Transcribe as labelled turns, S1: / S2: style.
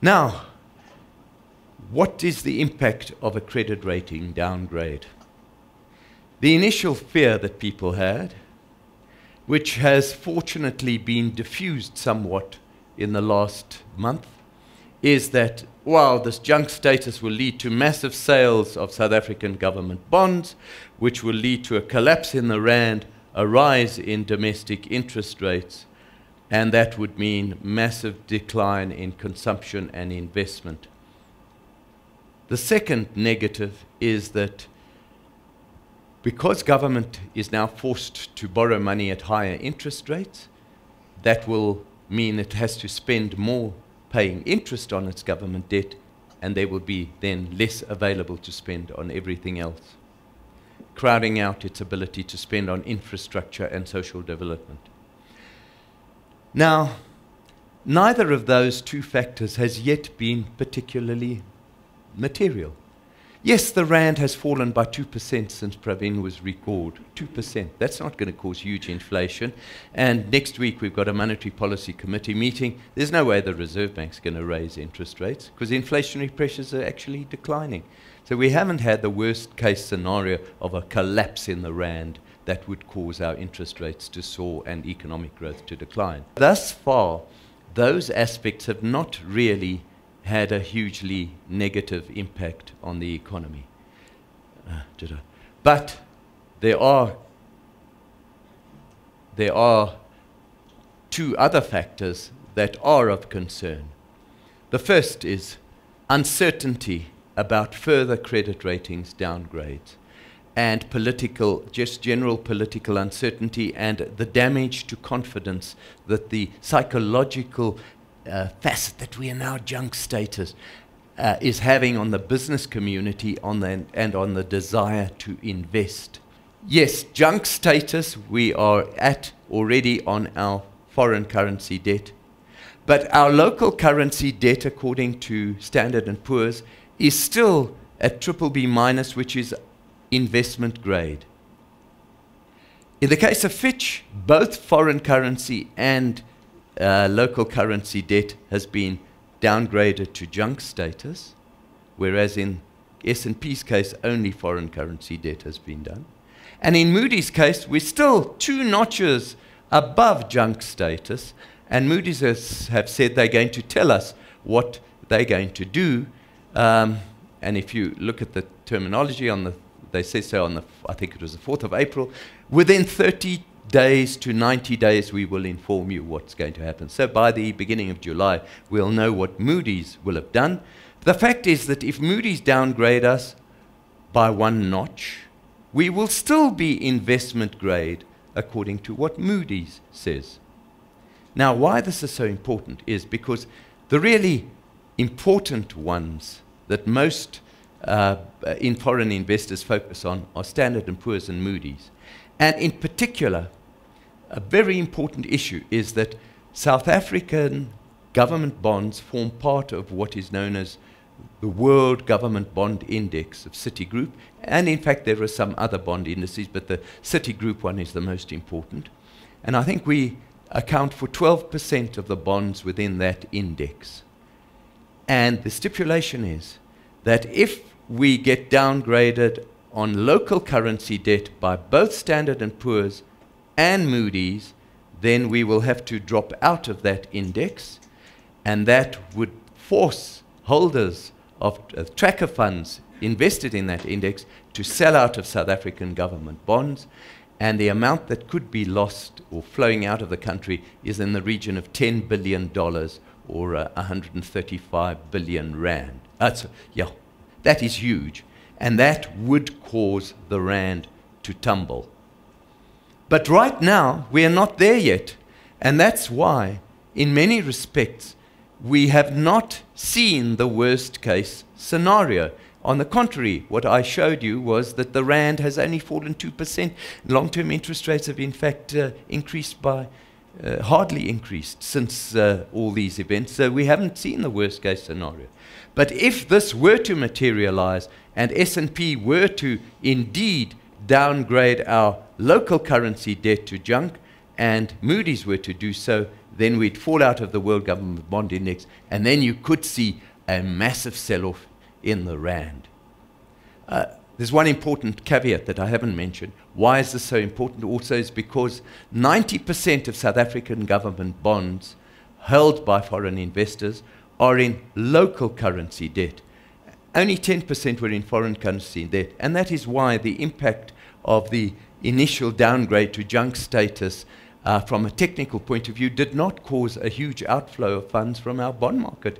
S1: Now, what is the impact of a credit rating downgrade? The initial fear that people had, which has fortunately been diffused somewhat in the last month, is that, while this junk status will lead to massive sales of South African government bonds, which will lead to a collapse in the rand, a rise in domestic interest rates, and that would mean massive decline in consumption and investment. The second negative is that because government is now forced to borrow money at higher interest rates, that will mean it has to spend more paying interest on its government debt, and there will be then less available to spend on everything else, crowding out its ability to spend on infrastructure and social development. Now, neither of those two factors has yet been particularly material. Yes, the rand has fallen by 2% since Pravin was recalled. 2%. That's not going to cause huge inflation. And next week we've got a monetary policy committee meeting. There's no way the Reserve Bank's going to raise interest rates because inflationary pressures are actually declining. So we haven't had the worst case scenario of a collapse in the rand that would cause our interest rates to soar and economic growth to decline. Thus far, those aspects have not really had a hugely negative impact on the economy. But there are two other factors that are of concern. The first is uncertainty about further credit ratings downgrades and just general political uncertainty and the damage to confidence that the psychological facet that we are now junk status is having on the business community and on the desire to invest. Yes, junk status, we are at already on our foreign currency debt, but our local currency debt, according to Standard & Poor's, is still at BBB-, which is investment grade. In the case of Fitch, both foreign currency and local currency debt has been downgraded to junk status, whereas in S&P's case, only foreign currency debt has been done. And in Moody's case, we're still 2 notches above junk status, and Moody's have said they're going to tell us what they're going to do. And if you look at the terminology they say so on I think it was the 4th of April, within 30 days to 90 days we will inform you what's going to happen. So by the beginning of July, we'll know what Moody's will have done. The fact is that if Moody's downgrade us by 1 notch, we will still be investment grade according to what Moody's says. Now, why this is so important is because the really important ones that most in foreign investors focus on are Standard & Poor's and Moody's. And in particular, a very important issue is that South African government bonds form part of what is known as the World Government Bond Index of Citigroup. And in fact, there are some other bond indices, but the Citigroup one is the most important. And I think we account for 12% of the bonds within that index. And the stipulation is that if we get downgraded on local currency debt by both Standard & Poor's and Moody's, then we will have to drop out of that index, and that would force holders of tracker funds invested in that index to sell out of South African government bonds, and the amount that could be lost or flowing out of the country is in the region of $10 billion or 135 billion rand. That is huge, and that would cause the rand to tumble. But right now, we are not there yet, and that's why, in many respects, we have not seen the worst case scenario. On the contrary, what I showed you was that the rand has only fallen 2%. Long-term interest rates have in fact increased by, hardly increased since all these events. So we haven't seen the worst case scenario. But if this were to materialize and S&P were to indeed downgrade our local currency debt to junk and Moody's were to do so, then we'd fall out of the World Government Bond Index, and then you could see a massive sell-off in the rand. There's one important caveat that I haven't mentioned. Why is this so important? Also is because 90% of South African government bonds held by foreign investors are in local currency debt. Only 10% were in foreign currency debt, and that is why the impact of the initial downgrade to junk status from a technical point of view did not cause a huge outflow of funds from our bond market.